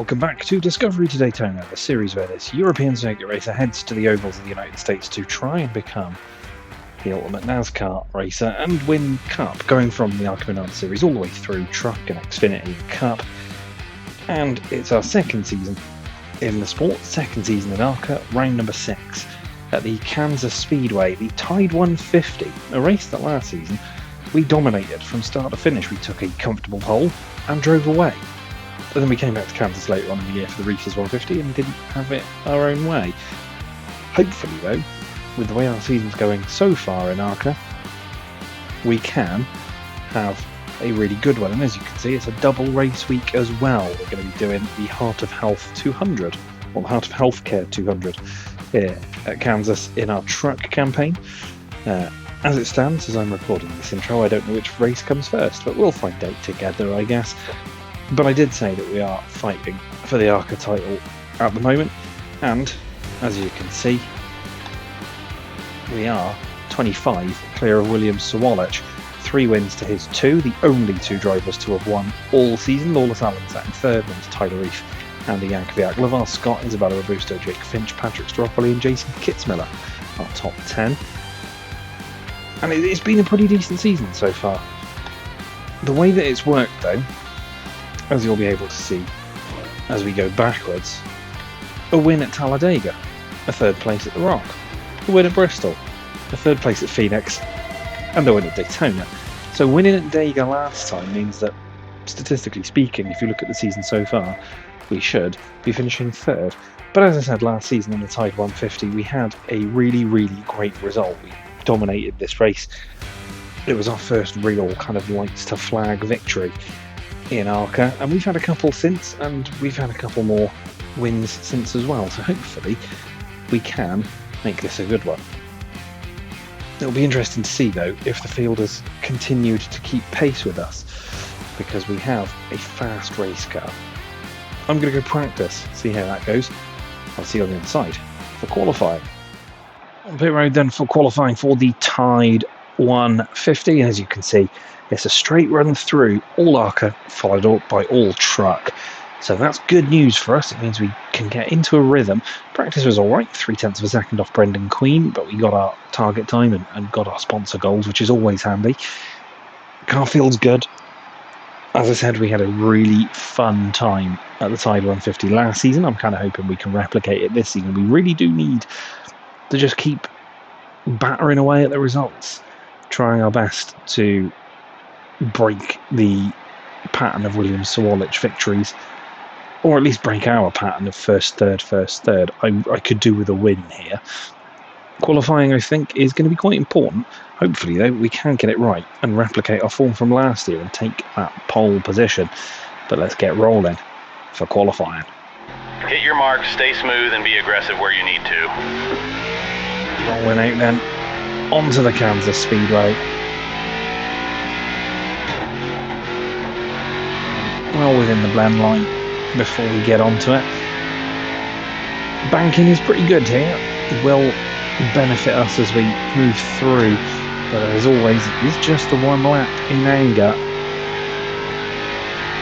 Welcome back to Discovery to Daytona, the series where this European circuit racer heads to the ovals of the United States to try and become the ultimate NASCAR racer and win Cup, going from the ARCA series all the way through Truck and Xfinity Cup. And it's our second season in the sport, second season in ARCA, round number 6 at the Kansas Speedway, the Tide 150, a race that last season we dominated from start to finish. We took a comfortable pole and drove away. But then we came back to Kansas later on in the year for the Reese's 150 and didn't have it our own way. Hopefully though, with the way our season's going so far in ARCA, we can have a really good one. And as you can see, it's a double race week as well. We're going to be doing the Heart of Health 200, or the Heart of Healthcare 200 here at Kansas in our truck campaign. As it stands, as I'm recording this intro, I don't know which race comes first, but we'll find out together, I guess. But I did say that we are fighting for the ARCA title at the moment, and as you can see, we are 25 clear of William Sawalich. 3 wins to his 2, the only 2 drivers to have won all season. Lawless Allen sat in 3rd, then to Tyler Reef, Andy Yankovic, LeVar Scott, Isabella Robusto, Jake Finch, Patrick Stoppoli and Jason Kitzmiller are top 10. And it's been a pretty decent season so far. The way that it's worked though, as you'll be able to see as we go backwards, a win at Talladega, a 3rd place at the Rock, a win at Bristol, a 3rd place at Phoenix, and a win at Daytona. So winning at Daytona last time means that, statistically speaking, if you look at the season so far, we should be finishing 3rd. But as I said, last season in the Tide 150, we had a really, really great result. We dominated this race. It was our first real kind of lights to flag victory in ARCA, and we've had a couple since, and we've had a couple more wins since as well, so hopefully we can make this a good one. It'll be interesting to see though if the field has continued to keep pace with us, because we have a fast race car. I'm going to go practice, see how that goes. I'll see you on the other side for qualifying. On pit road then for qualifying for the Tide 150, as you can see, it's a straight run through all ARCA, followed up by all truck. So that's good news for us. It means we can get into a rhythm. Practice was alright, 0.3 of a second off Brendan Queen, but we got our target time and got our sponsor goals, which is always handy. Car feels good. As I said, we had a really fun time at the Tide 150 last season. I'm kind of hoping we can replicate it this season. We really do need to just keep battering away at the results, trying our best to break the pattern of William Sawalich victories, or at least break our pattern of first third. I could do with a win here. Qualifying, I think, is going to be quite important. Hopefully though we can get it right and replicate our form from last year and take that pole position. But let's get rolling for qualifying. Hit your mark, stay smooth and be aggressive where you need to. Rolling out then onto the Kansas Speedway. Well within the blend line before we get onto it. Banking is pretty good here. It will benefit us as we move through, but as always it's just the one lap in anger.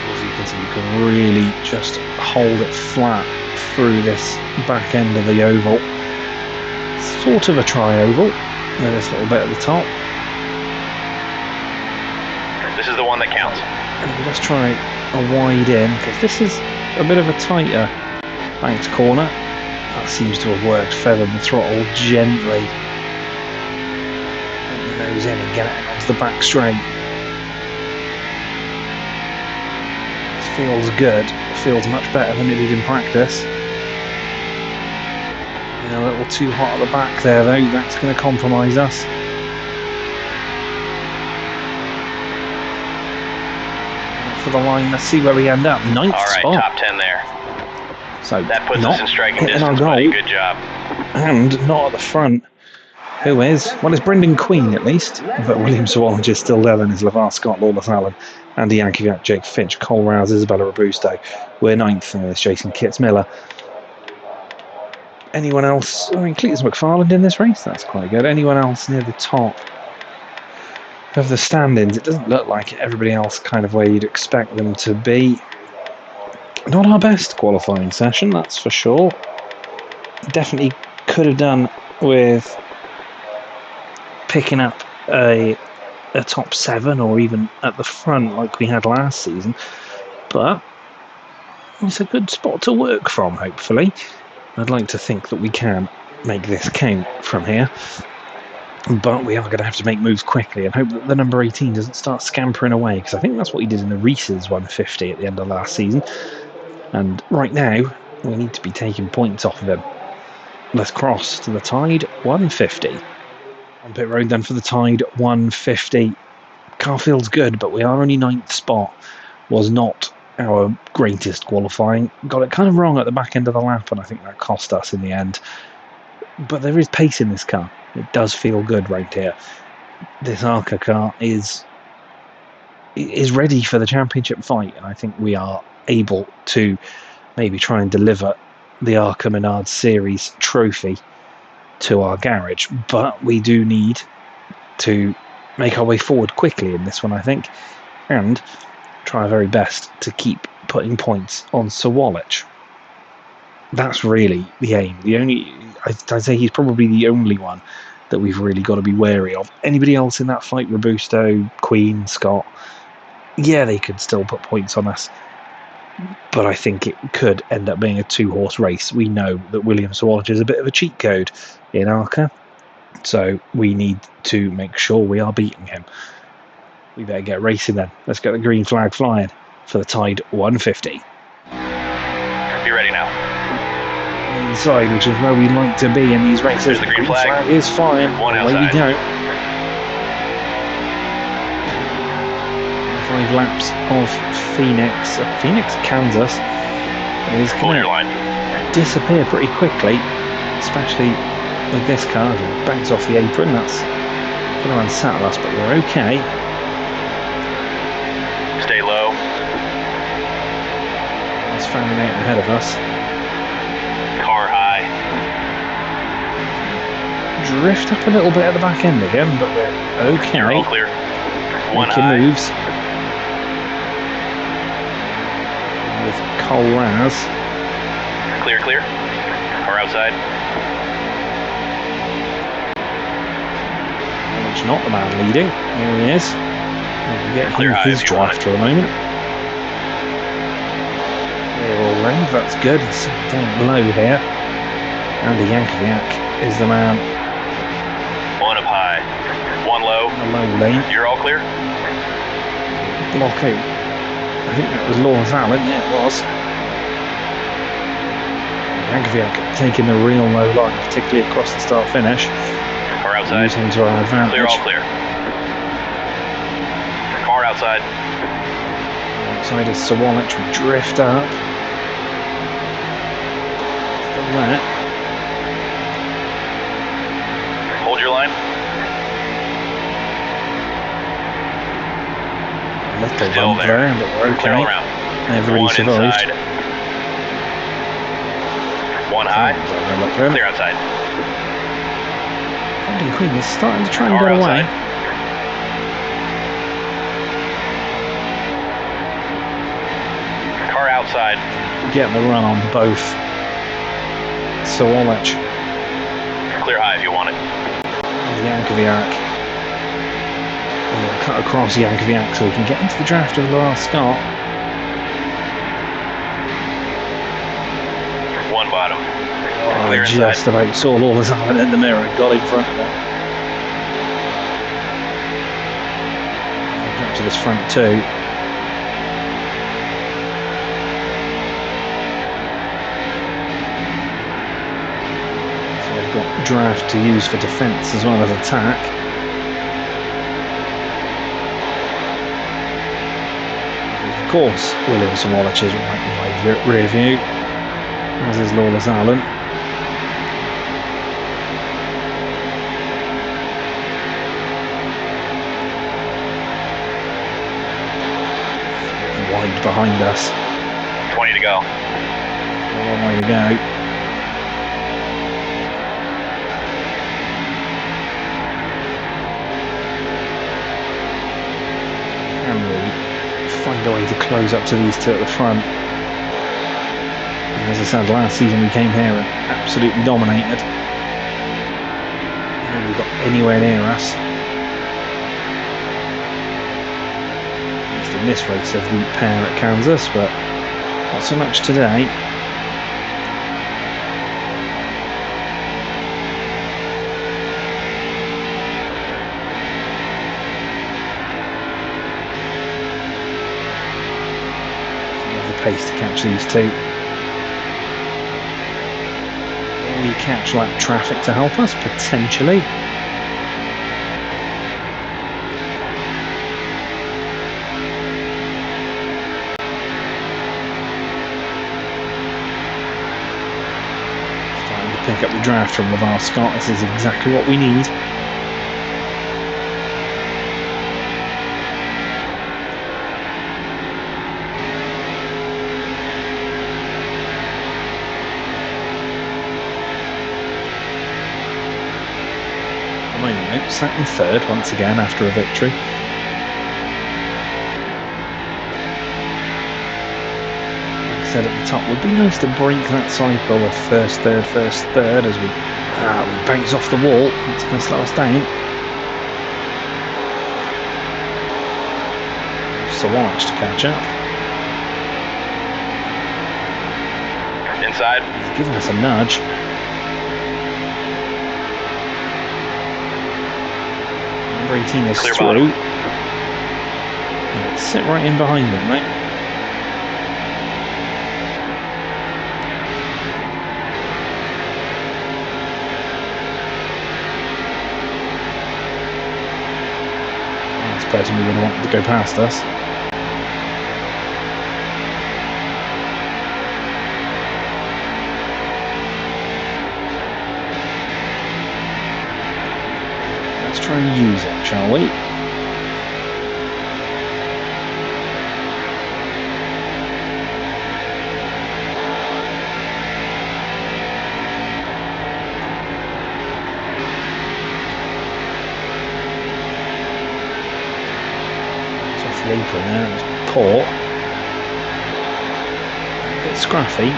As you can see, you can really just hold it flat through this back end of the oval. Sort of a tri-oval with this little bit at the top. This is the one that counts. And we'll just try a wide in, because this is a bit of a tighter banked corner. That seems to have worked. Feather the throttle gently, put the nose in and get it onto the back straight. This feels good. It feels much better than it did in practice. A little too hot at the back there though. That's going to compromise us. For the line, let's see where we end up. 9th spot. Alright, top 10 there. So that puts us in striking hitting distance, buddy. Good job. And not at the front. Who is? Well, it's Brendan Queen at least. But William Sawalich is still there, then is LeVar Scott, Lawless Allen, Andy Yankovic, Jake Finch, Cole Rouse, Isabella Robusto. We're 9th, and there's Jason Kitzmiller. Anyone else? I mean, Cletus McFarland in this race, that's quite good. Anyone else near the top of the standings? It doesn't look like it. Everybody else kind of where you'd expect them to be. Not our best qualifying session, that's for sure. Definitely could have done with picking up a top 7 or even at the front like we had last season, but it's a good spot to work from, hopefully. I'd like to think that we can make this count from here, but we are going to have to make moves quickly and hope that the number 18 doesn't start scampering away, because I think that's what he did in the Reese's 150 at the end of last season, and right now we need to be taking points off of him. Let's cross to the Tide 150. On pit road then for the Tide 150. Car feels good, but we are only 9th spot. Was not our greatest qualifying. Got it kind of wrong at the back end of the lap, and I think that cost us in the end. But there is pace in this car. It does feel good right here. This ARCA car is ready for the championship fight, and I think we are able to maybe try and deliver the ARCA Menard Series trophy to our garage. But we do need to make our way forward quickly in this one, I think, and try our very best to keep putting points on Sawalich. That's really the aim. I'd say he's probably the only one that we've really got to be wary of. Anybody else in that fight, Robusto, Queen, Scott, yeah, they could still put points on us, but I think it could end up being a 2-horse race. We know that William Sawalich is a bit of a cheat code in ARCA, so we need to make sure we are beating him. We better get racing then. Let's get the green flag flying for the Tide 150. Be ready now. Inside, which is where we like to be in these races. There's the green flag. Is flying. One Away we outside. go. 5 laps of Phoenix, Kansas, is Hold your going line. to disappear pretty quickly, especially with this car. It banks off the apron. That's going to unsettle us, but we're okay. Stay low. It's fanning out ahead of us. Car high. Drift up a little bit at the back end again, but we're okay. You're all clear. One Making high. moves. With Cole Raz. Clear, clear. Car outside. Which not the man leading. Here he is. We'll get Clear him high his if you want draft it. for a moment. They're all round, that's good. It's down low here. Andy Yankovic is the man. One up high. One low. In the low lane. You're all clear. Block out. I think that was Lawrence Allen. Yeah, it was. Yankovic taking the real low line, particularly across the start finish. Car outside. Using to our advantage. Clear, all clear. Car outside. Outside is Sawalich. We drift up. From that. Hold your line. Little Still bump there. there, but we're Clear all okay. around. Everybody One survived. inside. One high. Look good. Clear outside. Andy Queen is starting to try and Car get away. outside. Car outside. Getting the run on both. Sawalich Clear high if you want it. and Yankovic. We'll cut across Yankovic so we can get into the draft of the last Scott. One bottom. Oh, Clear inside. just about saw Lawless Allen in the mirror and got in front of him. Up to this front two. So they've got draft to use for defence as well as attack. Of course, William Sawalich is right in my rear view, as is Lawless Allen. Wide behind us. 20 to go. A long way to go. Can we find a way to close up to these two at the front? As I said, last season we came here and absolutely dominated. Nobody got anywhere near us. At least in this race of the pair at Kansas, but not so much today. Pace to catch these two. Will we catch lap traffic to help us? Potentially. Starting to pick up the draft from LeVar Scott. This is exactly what we need. Sat in third once again after a victory. Like I said at the top, would be nice to break that cycle of first, third as we bounce off the wall. That's going to slow us down. Sawalich to catch up. Inside. He's giving us a nudge. Number 18 is Clear through. bottom. Let's sit right in behind him, mate. Last person we would want to go past us. Let's try and use it, shall we? It's off the apron there, it was poor. A bit scruffy.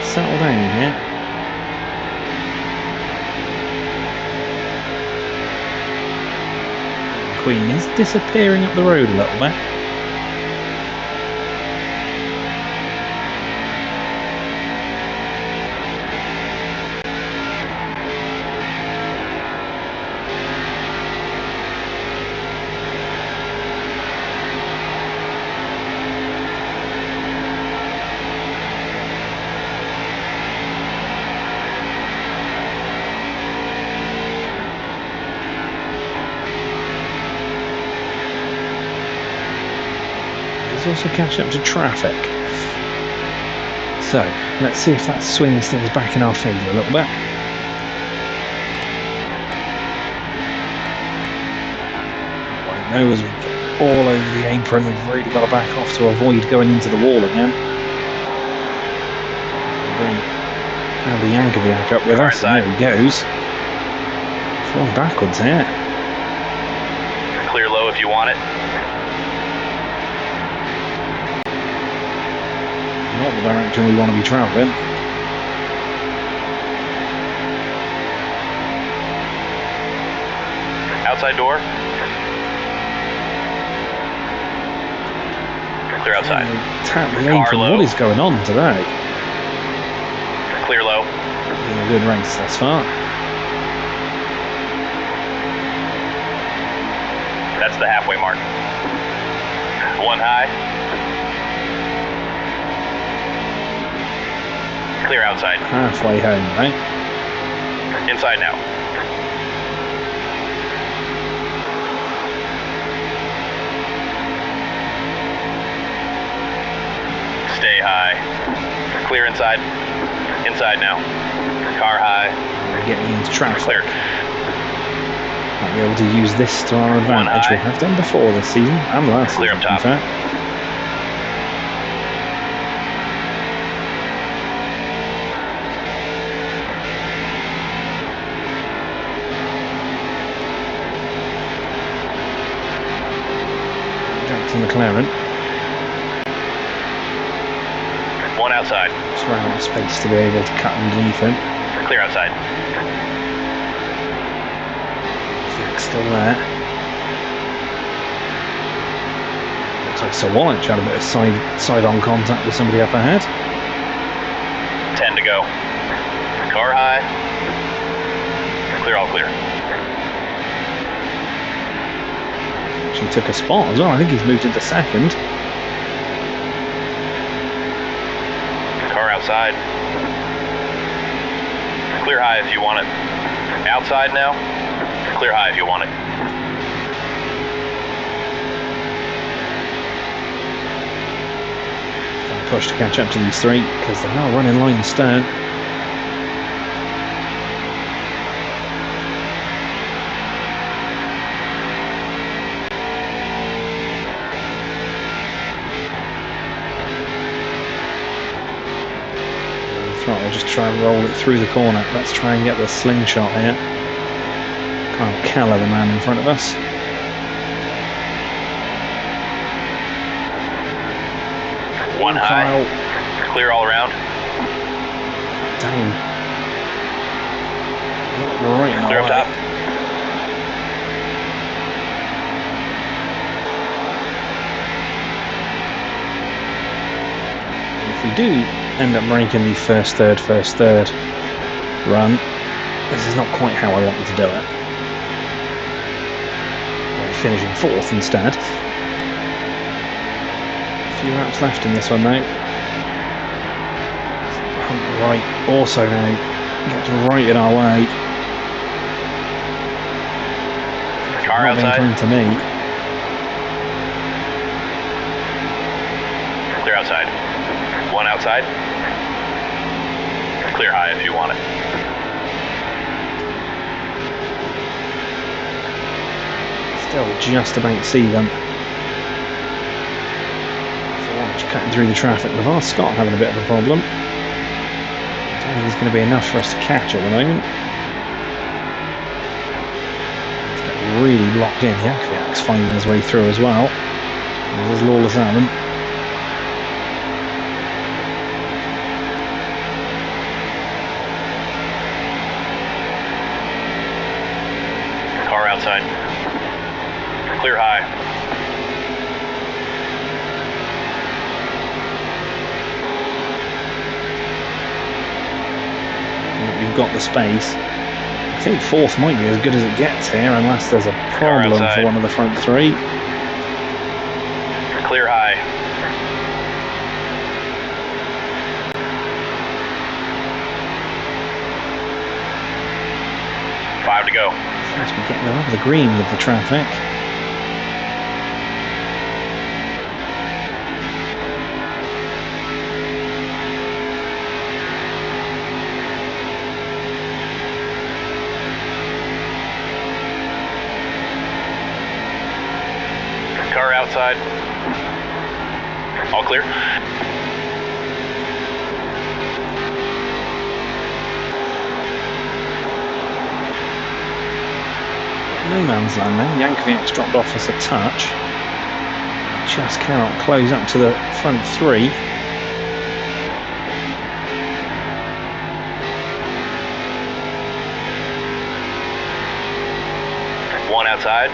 Settle down here. Queen is disappearing up the road a little bit. Also catch up to traffic. So let's see if that swings things back in our favour a little bit. Right, nose all over the apron. We've really got to back off to avoid going into the wall again. Bring the Yankovic up with us, and there he goes. Falling backwards here. Clear low if you want it. Not the direction we want to be travelling. Outside door. Clear outside. Tap the Car apron. low. What is going on today? Clear low. Been a good race thus far. That's the halfway mark. One high. Clear outside. Halfway home, right? Inside now. Stay high. Clear inside. Inside now. Car high. We're getting into traffic. Clear. Might be able to use this to our advantage. We have done before this season and last Clear season, up top. in fact. McLaren. One outside. Just ran out of space to be able to cut underneath him. Clear outside. Fleck's still there. Looks like Sawalich had a bit of side-on contact with somebody up ahead. 10 to go. Car high. Clear, all clear. Actually took a spot as well. I think he's moved into second. Car outside. Clear high if you want it. Outside now. Clear high if you want it. Trying to push to catch up to these three because they are running line stern. Throttle, just try and roll it through the corner. Let's try and get the slingshot here. Can't Keller, the man in front of us. One high. Clear all around. Down. Right in Clear up top. If we do end up breaking the first third run, this is not quite how I wanted to do it. We're finishing fourth instead. A few laps left in this one though. Right, also now gets right in our way. Car outside. To me. Clear outside. One outside. Clear high if you want it. Still just about see them. Sawalich cutting through the traffic. LeVar Scott having a bit of a problem. I don't think it's going to be enough for us to catch at the moment. It's getting really blocked in. Yakviak's finding his way through as well. There's Lawless Allen. Car outside. Clear high. We've got the space. I think fourth might be as good as it gets here, unless there's a problem for one of the front three. Clear high. Five to go. Seems to be getting over the green with the traffic. Car outside. All clear. No man's land now. Yakviak's dropped off us a touch. Just cannot close up to the front three. One outside.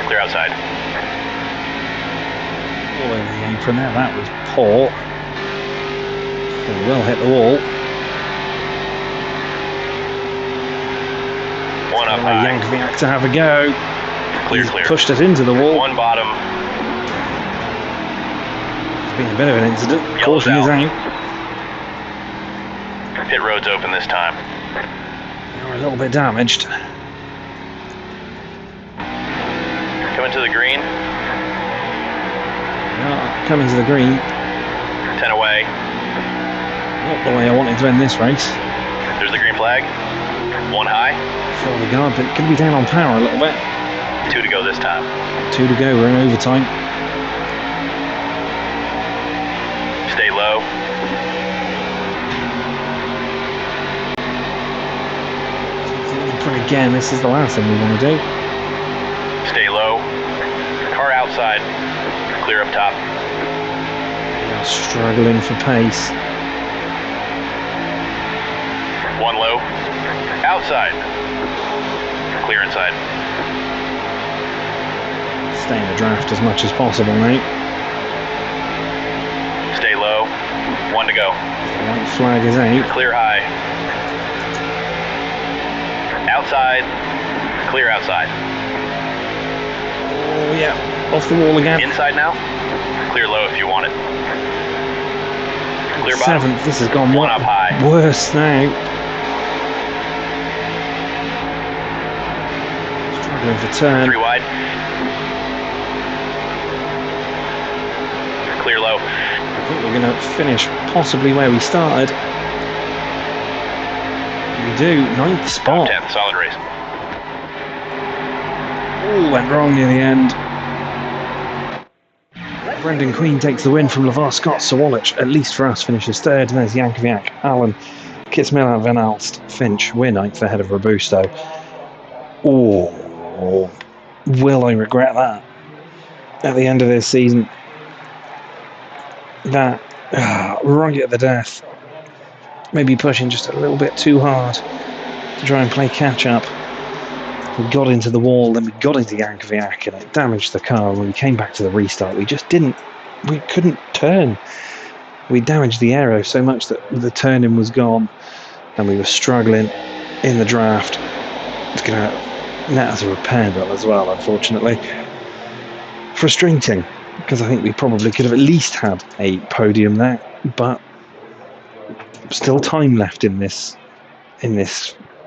Clear outside. All over the apron there. That was poor. It will hit the wall. One up high. Yakviak to have a go. Clear, He's clear. pushed it into the wall. One bottom. It's been a bit of an incident. Yellow's Caution is out. out. Pit road's open this time. We're a little bit damaged. Coming to the green. Coming to the green. 10 away. Not the way I wanted to end this race. There's the green flag. One high. Feel the guard, but it could be down on power a little bit. 2 to go this time. 2 to go, we're in overtime. Stay low. Again, this is the last thing we want to do. Stay low. Car outside. Clear up top. Struggling for pace. One low. Outside. Clear inside. Stay in the draft as much as possible now. Stay low. One to go. The white flag is out. Clear high. Outside. Clear outside. Oh yeah, off the wall again. Inside now. Clear low if you want it. Clear bottom. Seventh, this has gone One up high. worse now. Struggling for turn. 3 wide. Clear low. I think we're going to finish possibly where we started. We do, 9th spot. Top 10, solid race. All went wrong near the end. Brendan Queen takes the win from LeVar Scott. Sawalich, at least for us, finishes third. And there's Jankovic, Allen, Kitsmiller, Van Alst, Finch. We're 9th ahead of Robusto. Oh, will I regret that at the end of this season? That, right at the death. Maybe pushing just a little bit too hard to try and play catch up. We got into the wall, then we got into Jankovic, and it damaged the car. When we came back to the restart, we couldn't turn. We damaged the aero so much that the turning was gone, and we were struggling in the draft. It's going to net us a repair bill as well, unfortunately. Frustrating, because I think we probably could have at least had a podium there, but still time left in this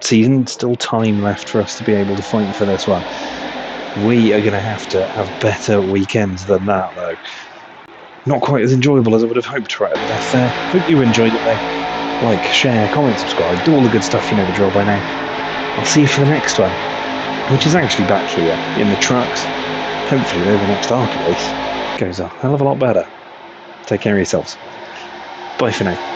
season, still time left for us to be able to fight for this one. We are going to have better weekends than that, though. Not quite as enjoyable as I would have hoped right at the death there. Hope you enjoyed it, though. Like, share, comment, subscribe, do all the good stuff, you know the drill by now. I'll see you for the next one, which is actually back here in the trucks. Hopefully the next ARCA race goes a hell of a lot better. Take care of yourselves. Bye for now.